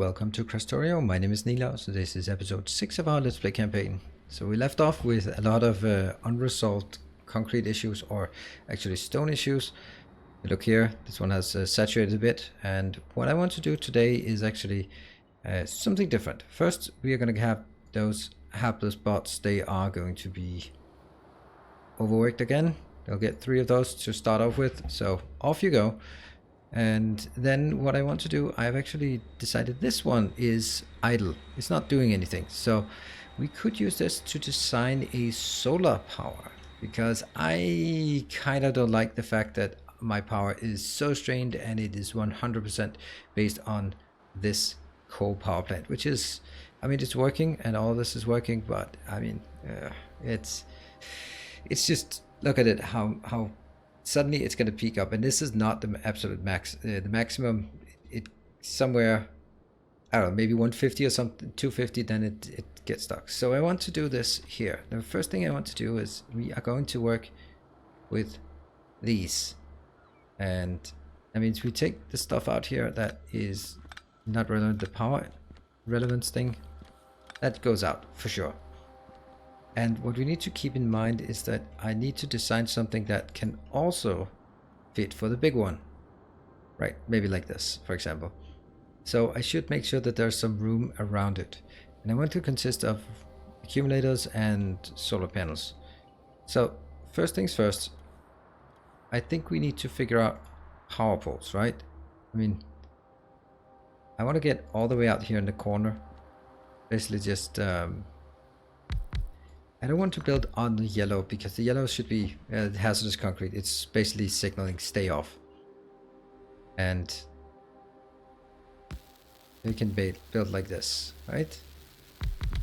welcome to Krastorio. My name is Nilaus, so this is episode 6 of our Let's Play campaign. So we left off with a lot of unresolved concrete issues, or actually stone issues. Look here, this one has saturated a bit, and what I want to do today is actually something different. First, we are going to have those hapless bots. They are going to be overworked again. They'll get 3 of those to start off with, so off you go. And then what I want to do, I've actually decided this one is idle. It's not doing anything. So we could use this to design a solar power, because I kind of don't like the fact that my power is so strained and it is 100% based on this coal power plant, which is, I mean, it's working and all this is working, but I mean, it's just, look at it, how suddenly it's going to peak up, and this is not the absolute max. The maximum, it somewhere, I don't know, maybe 150 or something, 250, then it gets stuck. So I want to do this here. The first thing I want to do is we are going to work with these, and that means we take the stuff out here that is not relevant. The power relevance thing, that goes out for sure. And what we need to keep in mind is that I need to design something that can also fit for the big one. Right, maybe like this, for example. So I should make sure that there's some room around it. And I want to consist of accumulators and solar panels. So first things first, I think we need to figure out power poles, right? I mean, I want to get all the way out here in the corner. Basically just... I don't want to build on the yellow, because the yellow should be hazardous concrete. It's basically signaling stay off. And we can build like this, right?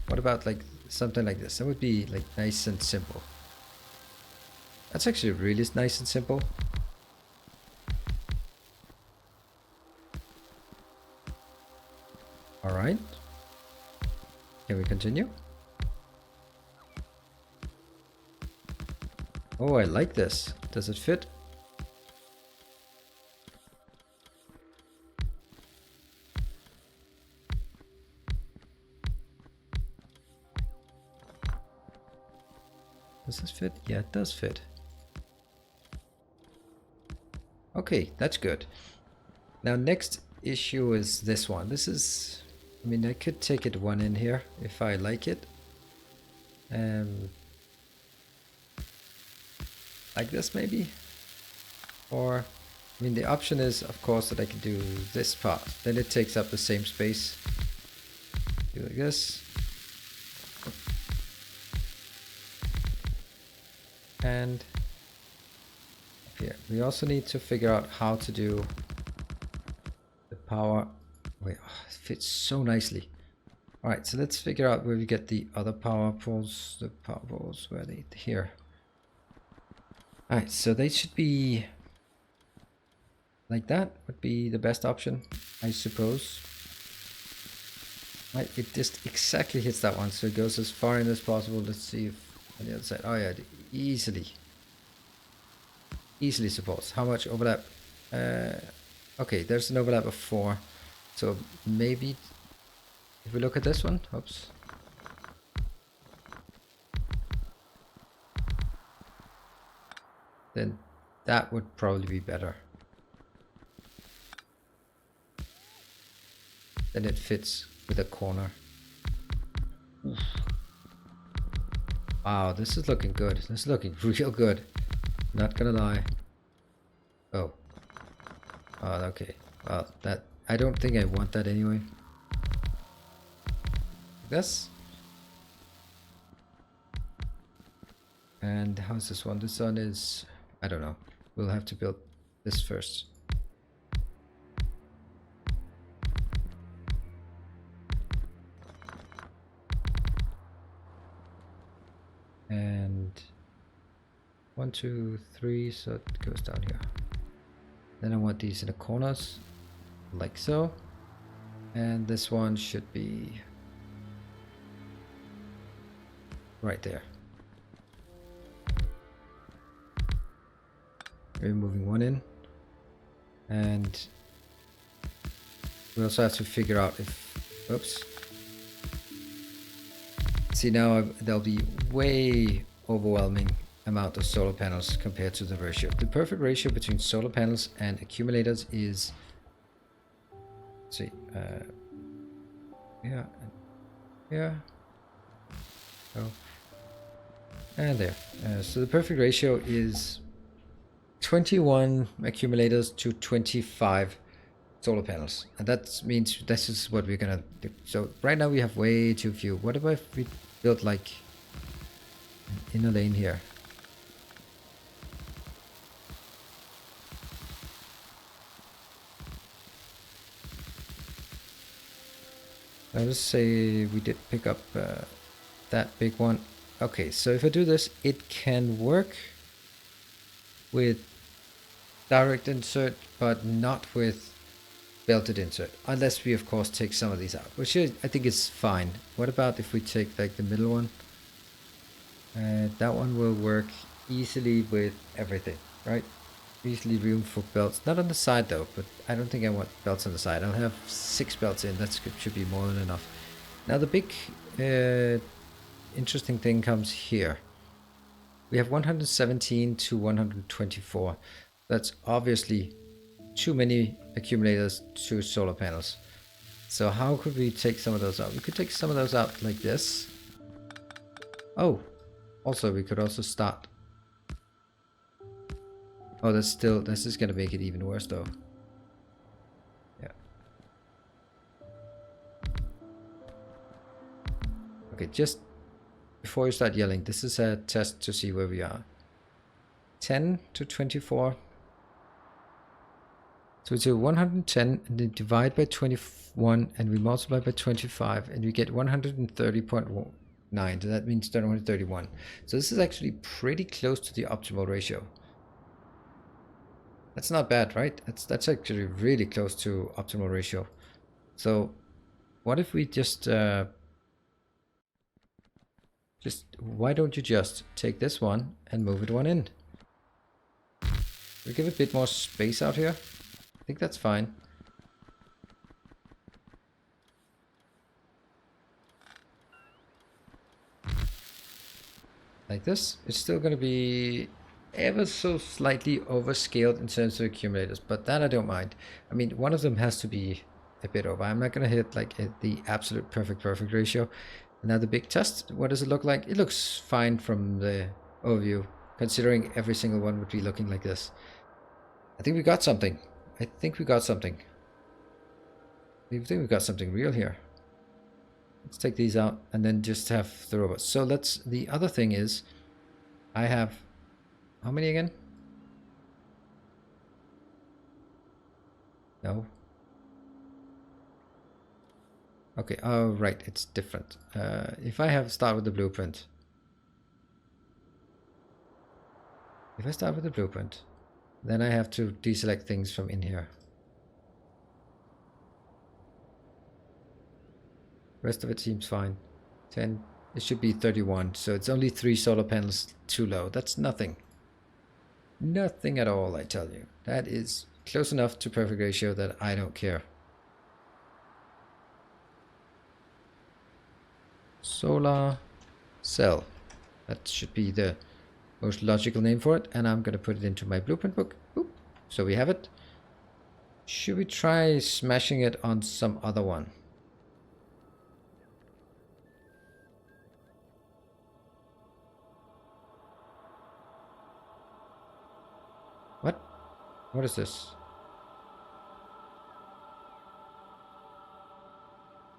What about like something like this? That would be like nice and simple. That's actually really nice and simple. All right. Can we continue? Oh, I like this. Does it fit? Does this fit? Yeah, it does fit. Okay, that's good. Now, next issue is this one. This is, I mean, I could take it one in here if I like it. Like this maybe, or I mean, the option is of course that I can do this part, then it takes up the same space. Do like this, and here we also need to figure out how to do the power. Wait, oh, it fits so nicely. All right, so let's figure out where we get the other power poles. The power poles, where are they? Here. Alright, so they should be like that, would be the best option, I suppose. Right, it just exactly hits that one, so it goes as far in as possible. Let's see if on the other side. Oh yeah, easily supports. How much overlap? Okay, there's an overlap of 4. So maybe if we look at this one, oops. Then that would probably be better. Then it fits with a corner. Oof. Wow, this is looking good. This is looking real good. Not gonna lie. Oh. Oh, okay. Well, that, I don't think I want that anyway. This. And how's this one? This one is... I don't know. We'll have to build this first. And 1, 2, 3, so it goes down here. Then I want these in the corners, like so. And this one should be right there. We're moving one in, and we also have to figure out if Oops. See, now there'll be way overwhelming amount of solar panels compared to the ratio. The perfect ratio between solar panels and accumulators is, let's see, yeah, oh, and there. So the perfect ratio is 21 accumulators to 25 solar panels, and that means this is what we're gonna do. So right now we have way too few. What if we built like an inner lane here? Let's say we did pick up that big one. Okay, so if I do this, it can work with direct insert, but not with belted insert, unless we of course take some of these out, which I think is fine. What about if we take like the middle one? That one will work easily with everything, right? Easily room for belts, not on the side though, but I don't think I want belts on the side. I'll have 6 belts in, that should be more than enough. Now the big interesting thing comes here. We have 117 to 124. That's obviously too many accumulators to solar panels. So how could we take some of those out? We could take some of those out like this. Oh, also we could also start. Oh, this is gonna make it even worse though. Yeah. Okay, just before you start yelling, this is a test to see where we are. 10 to 24. So we do 110 and then divide by 21 and we multiply by 25 and we get 130.9. So that means 131. So this is actually pretty close to the optimal ratio. That's not bad, right? That's actually really close to optimal ratio. So what if we just why don't you just take this one and move it one in? We give a bit more space out here. I think that's fine. Like this. It's still going to be ever so slightly overscaled in terms of accumulators, but that I don't mind. I mean, one of them has to be a bit over. I'm not going to hit like the absolute perfect ratio. Now the big test, what does it look like? It looks fine from the overview, considering every single one would be looking like this. I think we got something. I think we got something. I think we got something real here. Let's take these out and then just have the robots. So the other thing is, I have, how many again? No. Okay, oh right, it's different. If I start with the blueprint. If I start with the blueprint, then I have to deselect things from in here. Rest of it seems fine. 10, it should be 31, so it's only 3 solar panels too low. That's nothing. Nothing at all, I tell you. That is close enough to perfect ratio that I don't care. Solar cell. That should be the most logical name for it, and I'm going to put it into my blueprint book. Oop. So we have it. Should we try smashing it on some other one? What? What is this?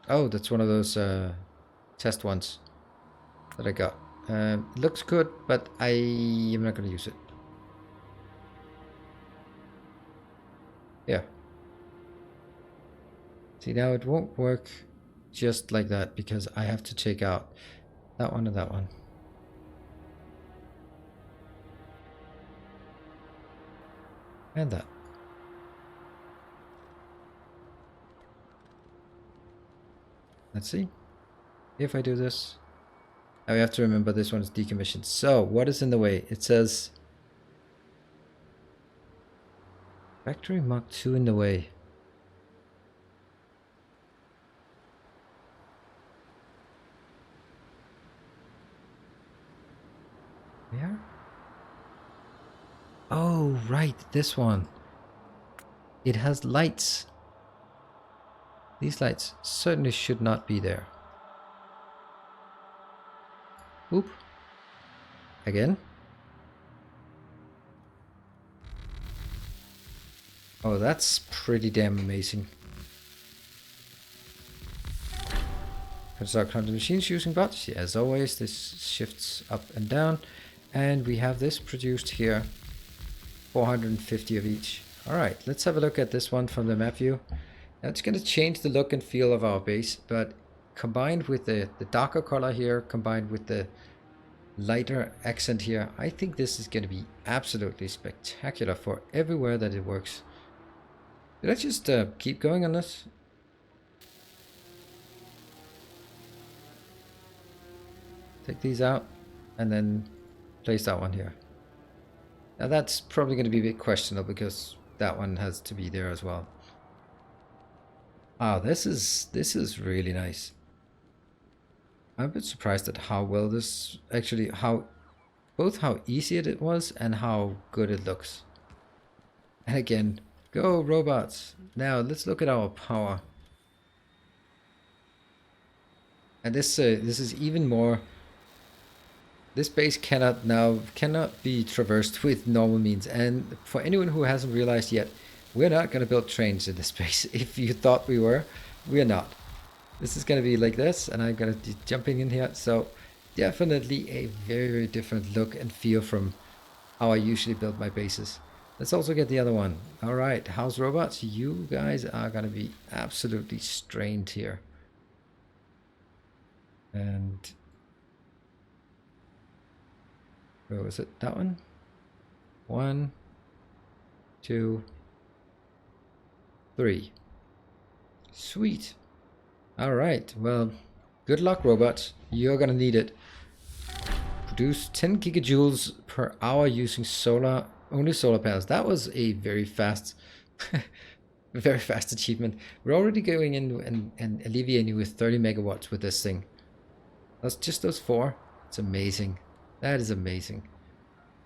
Oh, that's one of those test ones that I got. It looks good, but I am not going to use it. Yeah. See, now it won't work just like that because I have to take out that one and that one. And that. Let's see. If I do this. Now we have to remember this one is decommissioned. So, what is in the way? It says Factory Mark II in the way. Where? Oh, right, this one. It has lights. These lights certainly should not be there. Oop. Again. Oh, that's pretty damn amazing. Construct 100 machines using bots. Yeah, as always, this shifts up and down. And we have this produced here. 450 of each. Alright, let's have a look at this one from the map view. Now it's going to change the look and feel of our base, but combined with the darker color here, combined with the lighter accent here, I think this is going to be absolutely spectacular for everywhere that it works. Did I just keep going on this? Take these out and then place that one here. Now that's probably going to be a bit questionable because that one has to be there as well. Ah, this is really nice. I'm a bit surprised at how well this actually, both how easy it was and how good it looks. And again, go robots. Now let's look at our power. And this is even more. This base cannot be traversed with normal means. And for anyone who hasn't realized yet, we're not going to build trains in this base. If you thought we were, we're not. This is going to be like this, and I'm going to be jumping in here. So definitely a very, very different look and feel from how I usually build my bases. Let's also get the other one. All right, house robots, you guys are going to be absolutely strained here. And where was it? That one? 1, 2, 3. Sweet. All right, well, good luck, robots. You're going to need it. Produce 10 gigajoules per hour using only solar panels. That was a very fast, very fast achievement. We're already going in and alleviating with 30 megawatts with this thing. That's just those 4. It's amazing. That is amazing.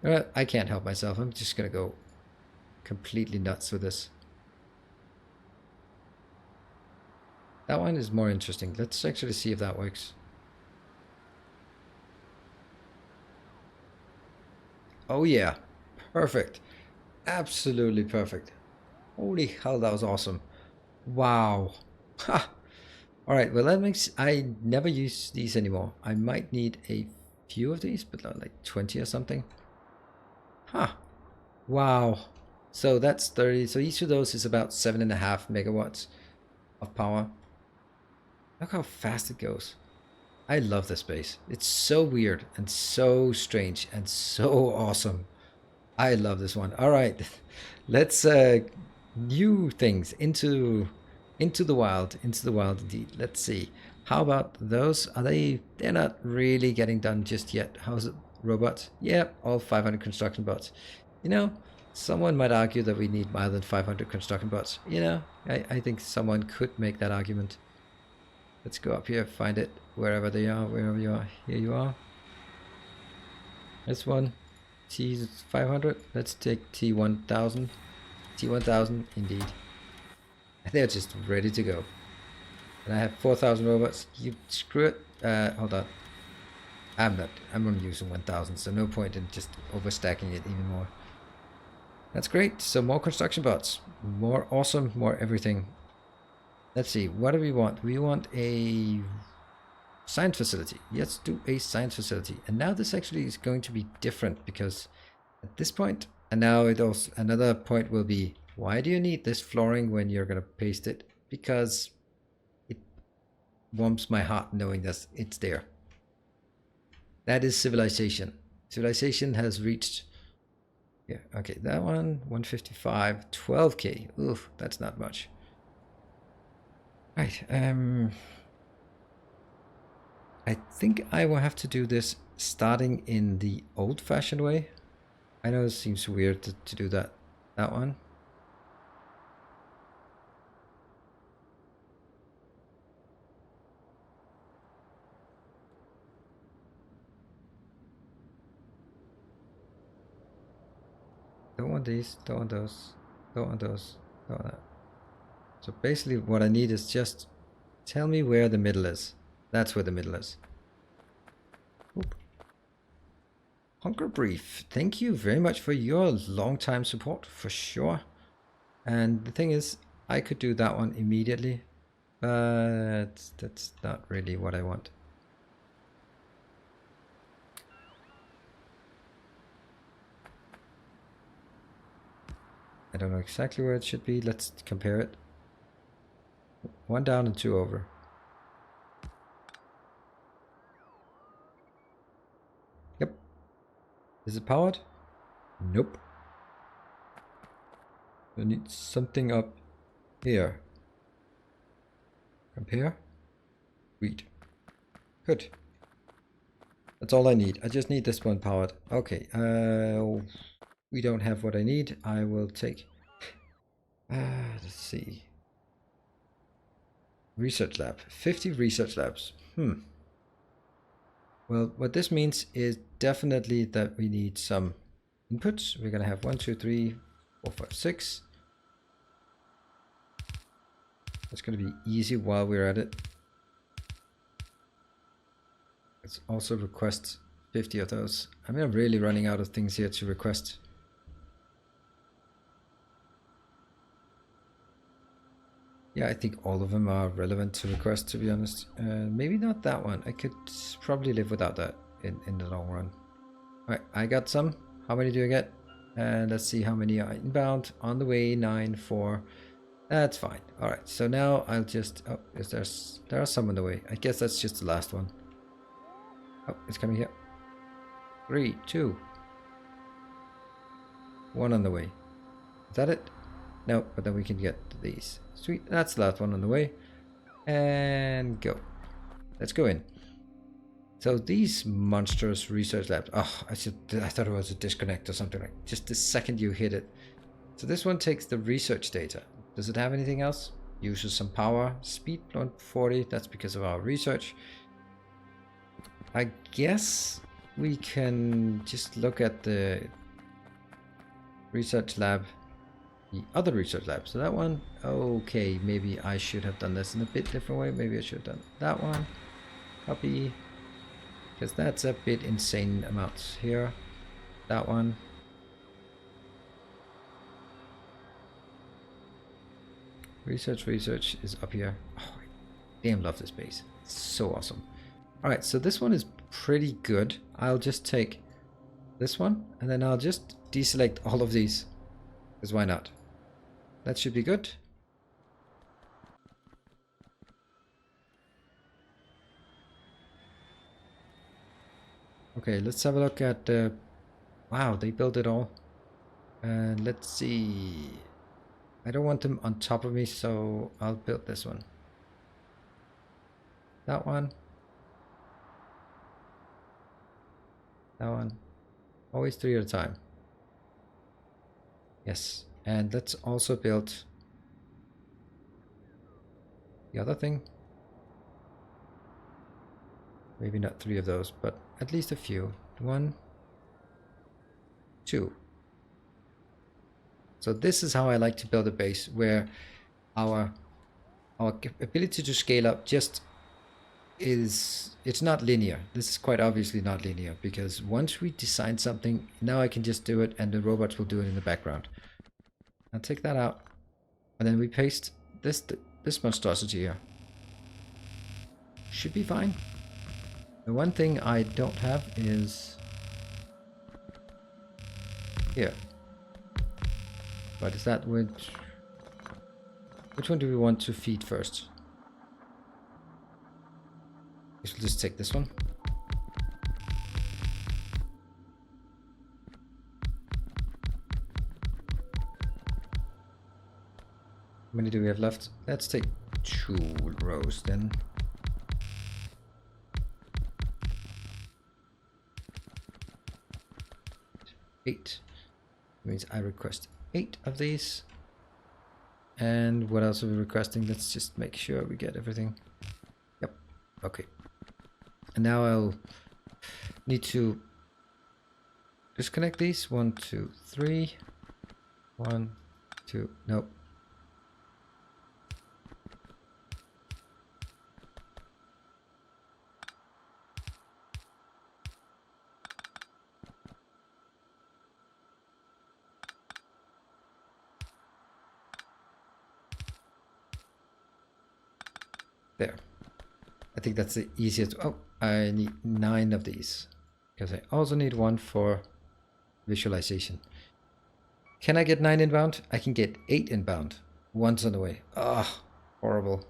I can't help myself. I'm just going to go completely nuts with this. That one is more interesting. Let's actually see if that works. Oh yeah, perfect. Absolutely perfect. Holy hell, that was awesome. Wow. Ha. All right, well that makes, I never use these anymore. I might need a few of these, but not like 20 or something. Huh. Wow. So that's 30. So each of those is about 7.5 megawatts of power. Look how fast it goes. I love this base. It's so weird and so strange and so awesome. I love this one. All right, let's new things into the wild, indeed. Let's see. How about those? Are they're not really getting done just yet. How's it? Robots? Yeah, all 500 construction bots. You know, someone might argue that we need more than 500 construction bots. You know, I think someone could make that argument. Let's go up here, find it, wherever they are, wherever you are. Here you are. This one, T500. Let's take T1000. T1000, indeed. They're just ready to go. And I have 4,000 robots. You screw it. Hold on. I'm only using 1,000, so no point in just overstacking it even more. That's great. So more construction bots. More awesome, more everything. Let's see, what do we want? We want a science facility. Let's do a science facility. And now this actually is going to be different because at this point, and now it also, another point will be, why do you need this flooring when you're going to paste it? Because it warms my heart knowing that it's there. That is civilization. Civilization has reached, yeah, okay, that one, 155, 12K. Oof, that's not much. Right, I think I will have to do this starting in the old-fashioned way. I know it seems weird to do that one. Don't want these, don't want those, don't want those, don't want that. So basically what I need is just tell me where the middle is. That's where the middle is. Oop. Hunger Brief, thank you very much for your long time support, for sure. And the thing is, I could do that one immediately, but that's not really what I want. I don't know exactly where it should be. Let's compare it. 1 down and 2 over. Yep. Is it powered? Nope. I need something up here. Compare. Read. Good. That's all I need. I just need this one powered. Okay. We don't have what I need. I will take... let's see. Research lab. 50 research labs. Well, what this means is definitely that we need some inputs. We're going to have 1, 2, 3, 4, 5, 6. It's going to be easy while we're at it. Let's also request 50 of those. I mean, I'm really running out of things here to request. Yeah, I think all of them are relevant to request, to be honest. Maybe not that one. I could probably live without that in the long run. Alright, I got some. How many do I get? And let's see how many are inbound. On the way, 9, 4. That's fine. Alright, so now I'll just... Oh, there are some on the way. I guess that's just the last one. Oh, it's coming here. 3, 2. 1 on the way. Is that it? No, but then we can get these. Sweet, that's the last one on the way. And go. Let's go in. So these monstrous research labs. Oh, I thought it was a disconnect or something like. Just the second you hit it. So this one takes the research data. Does it have anything else? Uses some power. Speed 40. That's because of our research. I guess we can just look at the research lab. The other research lab. So that one, okay, maybe I should have done this in a bit different way. Maybe I should have done that one. Copy. Because that's a bit insane amounts here. That one. Research is up here. Oh, I damn love this base. It's so awesome. Alright, so this one is pretty good. I'll just take this one and then I'll just deselect all of these. Because why not? That should be good. Okay, let's have a look at... wow, they built it all. And let's see... I don't want them on top of me, so I'll build this one. That one. That one. Always 3 at a time. Yes. And let's also build the other thing. Maybe not 3 of those, but at least a few. 1, 2. So this is how I like to build a base, where our ability to scale up just is, it's not linear. This is quite obviously not linear, because once we design something, now I can just do it and the robots will do it in the background. I'll take that out, and then we paste this monstrosity here. Should be fine. The one thing I don't have is here. But is that which one do we want to feed first? I guess we'll just take this one. How many do we have left? Let's take 2 rows then. Eight. Means I request 8 of these. And what else are we requesting? Let's just make sure we get everything. Yep. Okay. And now I'll need to disconnect these. 1, 2, 3. 1, 2, nope. There. I think that's the easiest. Oh, I need 9 of these. Because I also need 1 for visualization. Can I get 9 inbound? I can get 8 inbound. 1's on the way. Oh, horrible.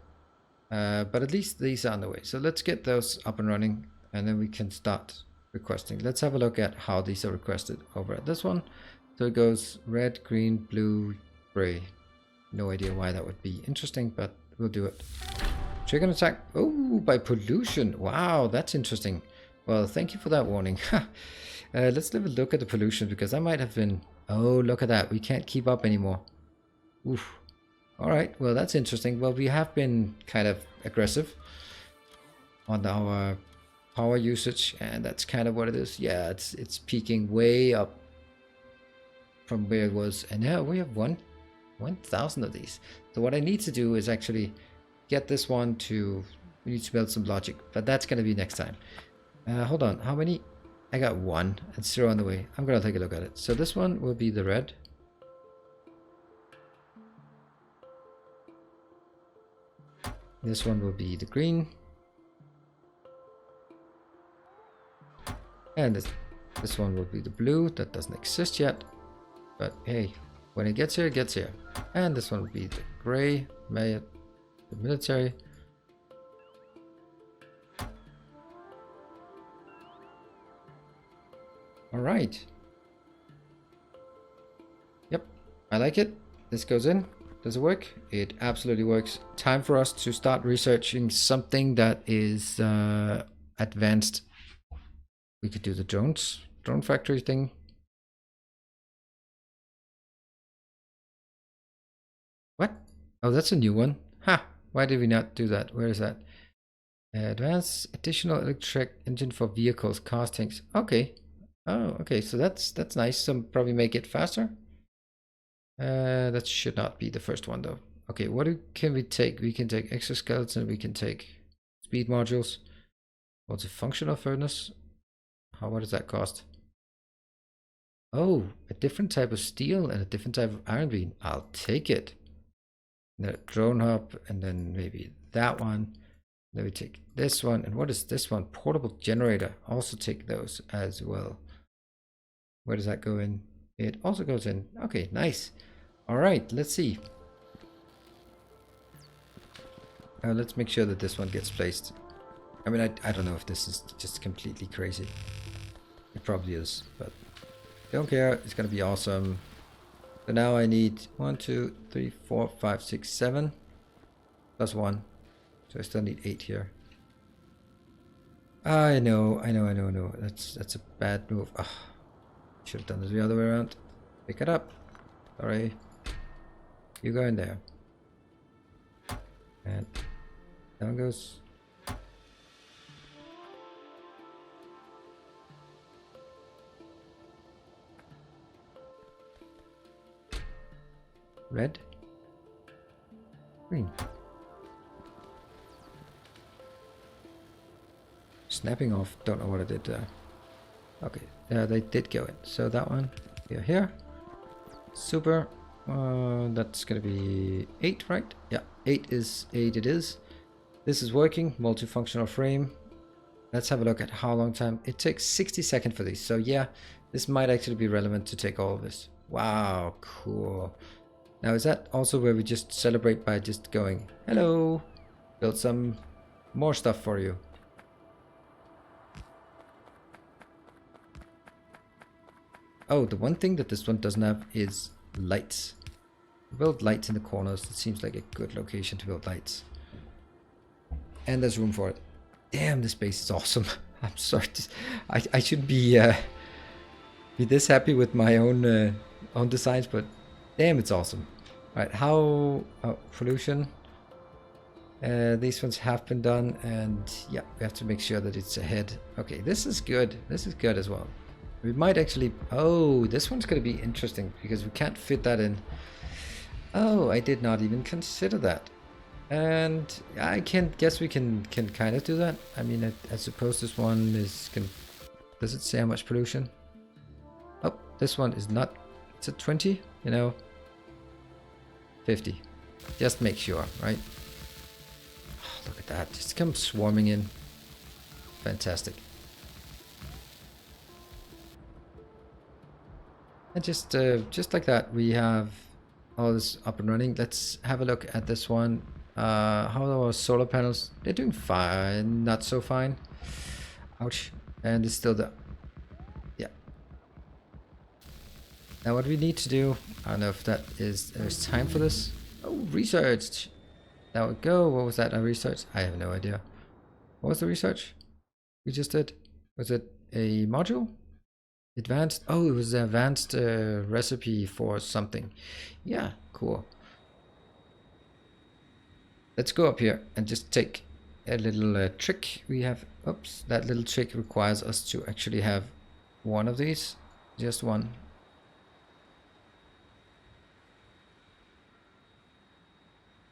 But at least these are on the way. So let's get those up and running. And then we can start requesting. Let's have a look at how these are requested over at this one. So it goes red, green, blue, gray. No idea why that would be interesting, but we'll do it. Trigger an attack. Oh, by pollution. Wow, that's interesting. Well, thank you for that warning. Let's have a look at the pollution, because I might have been... Oh, look at that. We can't keep up anymore. Oof. Alright, well, that's interesting. Well, we have been kind of aggressive on our power usage, and that's kind of what it is. Yeah, it's peaking way up from where it was. And now we have 1,000 of these. So what I need to do is actually... get this one to... We need to build some logic, but that's going to be next time. Hold on, how many? I got 1 and 0 on the way. I'm going to take a look at it. So this one will be the red. This one will be the green. And this one will be the blue. That doesn't exist yet. But hey, when it gets here, it gets here. And this one will be the gray. The military. All right. Yep, I like it. This goes in. Does it work? It absolutely works. Time for us to start researching something that is advanced. We could do the drone factory thing. What? Oh, that's a new one. Ha! Why did we not do that? Where is that? Advanced additional electric engine for vehicles, cars, tanks. Okay. Oh, okay. So that's nice. Some probably make it faster. That should not be the first one though. Okay, what can we take? We can take exoskeleton. We can take speed modules. What's a functional furnace? What does that cost? Oh, a different type of steel and a different type of iron beam. I'll take it. The drone hub, and then maybe that one. Then we take this one. And what is this one? Portable generator. Also take those as well. Where does that go in? It also goes in. Okay, nice. All right, let's see. Let's make sure that this one gets placed. I mean, I don't know if this is just completely crazy. It probably is, but don't care. It's gonna be awesome. So now I need 1, 2, 3, 4, 5, 6, 7 plus 1. So I still need 8 here. I know. That's a bad move. Oh, should have done this the other way around. Pick it up. Sorry. You go in there. And down goes. Red. Green. Snapping off. Don't know what I did there. Okay. They did go in. So that one. Here. Super. That's gonna be 8, right? Yeah, 8 it is. This is working. Multifunctional frame. Let's have a look at how long time. It takes 60 seconds for these. So yeah, this might actually be relevant to take all of this. Wow, cool. Now is that also where we just celebrate by just going, hello, build some more stuff for you. Oh, the one thing that this one doesn't have is lights. Build lights in the corners. It seems like a good location to build lights. And there's room for it. Damn, this base is awesome. I'm sorry. I shouldn't be this happy with my own designs, but damn, it's awesome. All right, how... Oh, pollution. These ones have been done, and yeah, we have to make sure that it's ahead. Okay, this is good. This is good as well. We might actually... Oh, this one's going to be interesting because we can't fit that in. Oh, I did not even consider that. And I can guess we can kind of do that. I mean, I suppose this one is... Does it say how much pollution? Oh, this one is not... It's a 20, you know. 50. Just make sure, right? Oh, look at that. Just come swarming in. Fantastic. And just like that, we have all this up and running. Let's have a look at this one. How are our solar panels? They're doing fine, not so fine. Ouch. And it's still the... Yeah. Now what we need to do, I don't know if there's time for this. Oh, researched. There we go. What was that I researched? I have no idea. What was the research we just did? Was it a module? Advanced, oh, it was the advanced recipe for something. Yeah, cool. Let's go up here and just take a little trick we have. Oops, that little trick requires us to actually have one of these. Just one.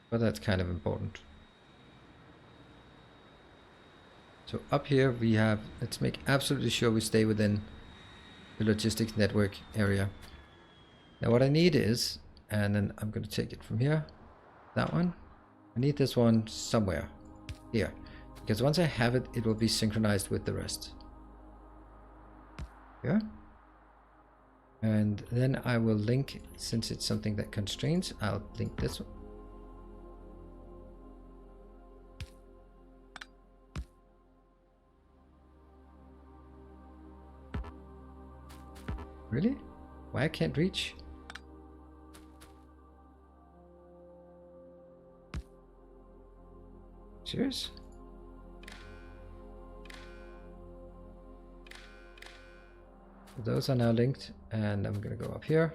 But that's kind of important. So up here we have, let's make absolutely sure we stay within the logistics network area. Now what I need is, and then I'm going to take it from here, that one. I need this one somewhere here, because once I have it, it will be synchronized with the rest. Here. And then I will link, since it's something that constrains, I'll link this one. Really? Why I can't reach? Serious? Those are now linked, and I'm gonna go up here.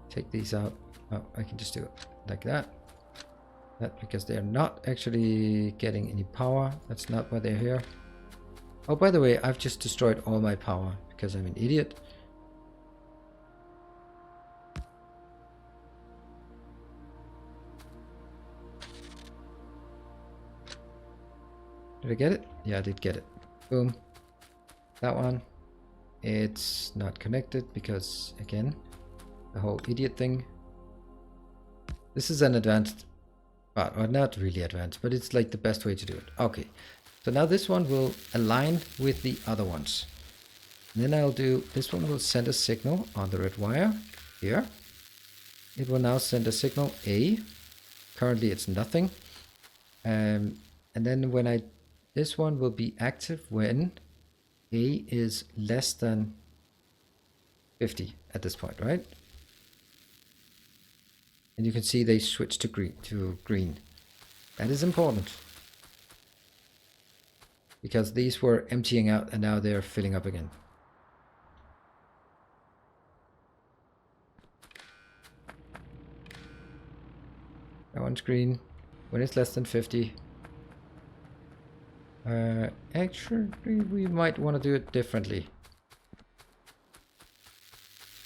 Take these out. Oh, I can just do it like that. That because they're not actually getting any power. That's not why they're here. Oh, by the way, I've just destroyed all my power because I'm an idiot. Did I get it? Yeah, I did get it. Boom. That one. It's not connected because, again, the whole idiot thing. This is an advanced part, or not really advanced, but it's like the best way to do it. Okay. So now this one will align with the other ones. And then I'll do, this one will send a signal on the red wire here. It will now send a signal A. Currently it's nothing. And then when this one will be active when A is less than 50 at this point, right? And you can see they switch to green. That is important. Because these were emptying out and now they're filling up again. That one's green when it's less than 50. Actually, we might want to do it differently.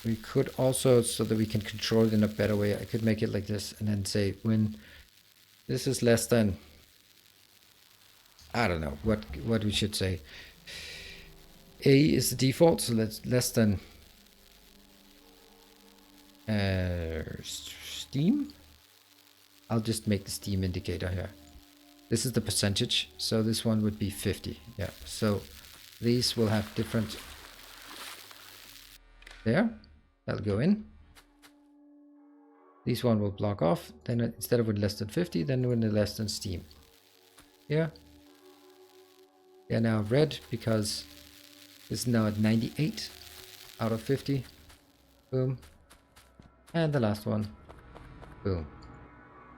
We could also, so that we can control it in a better way, I could make it like this and then say when this is less than, I don't know what we should say. A is the default, so that's less than steam. I'll just make the steam indicator here. This is the percentage, so this one would be 50. Yeah, so these will have different. There, that'll go in. This one will block off. Then instead of with less than 50, then when they're less than steam. Here. They're now red because it's now at 98 out of 50. Boom. And the last one. Boom.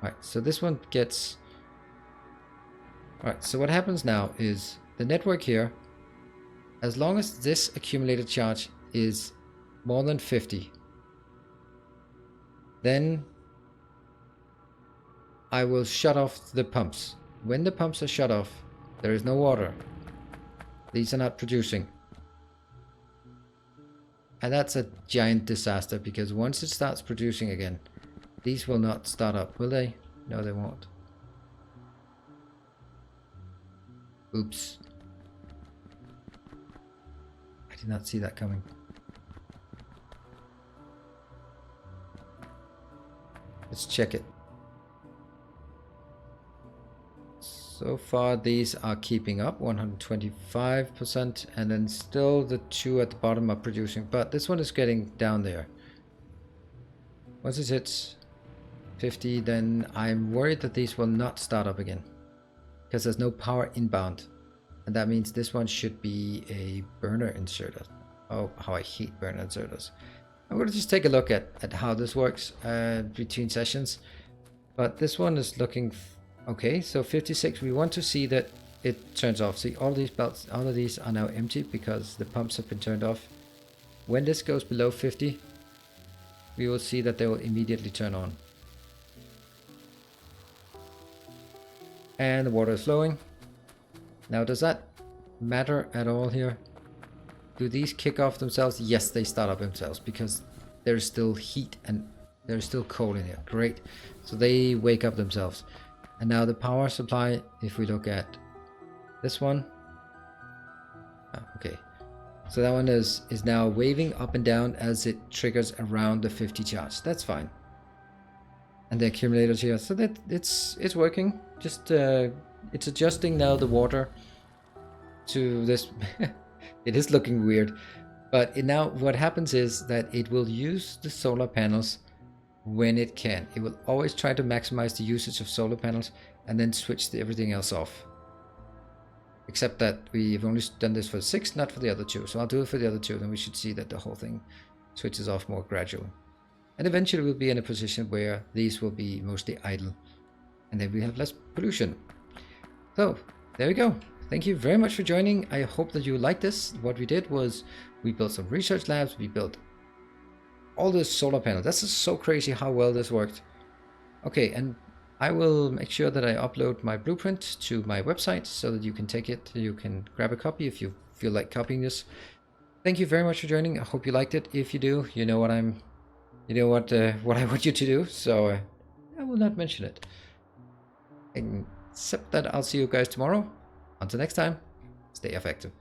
Alright, so this one gets... Alright, so what happens now is the network here, as long as this accumulated charge is more than 50, then I will shut off the pumps. When the pumps are shut off, There is no water. These are not producing. And that's a giant disaster, because once it starts producing again, these will not start up, will they? No, they won't. Oops. I did not see that coming. Let's check it. So far these are keeping up, 125%, and then still the two at the bottom are producing, but this one is getting down there. Once it hits 50, then I'm worried that these will not start up again, because there's no power inbound, and that means this one should be a burner inserter. Oh, how I hate burner inserters. I'm going to just take a look at how this works between sessions, but this one is looking okay. So 56, we want to see that it turns off. See, all these belts, all of these are now empty because the pumps have been turned off. When this goes below 50, we will see that they will immediately turn on. And the water is flowing. Now, does that matter at all here? Do these kick off themselves? Yes, they start up themselves because there's still heat and there's still coal in here. Great. So they wake up themselves. And now the power supply, if we look at this one. Okay. So that one is now waving up and down as it triggers around the 50 charge. That's fine. And the accumulator here, so that it's working. Just it's adjusting now the water to this. It is looking weird, but now what happens is that it will use the solar panels when it can. It will always try to maximize the usage of solar panels and then switch everything else off. Except that we've only done this for 6, not for the other 2. So I'll do it for the other 2, then we should see that the whole thing switches off more gradually. And eventually we'll be in a position where these will be mostly idle, and then we have less pollution. So there we go. Thank you very much for joining. I hope that you liked this. What we did was we built some research labs. We built all this solar panels. That's just so crazy how well this worked. Okay, and I will make sure that I upload my blueprint to my website so that you can take it. You can grab a copy if you feel like copying this. Thank you very much for joining. I hope you liked it. If you do, you know what I want you to do. So I will not mention it. Except that I'll see you guys tomorrow. Until next time, stay effective.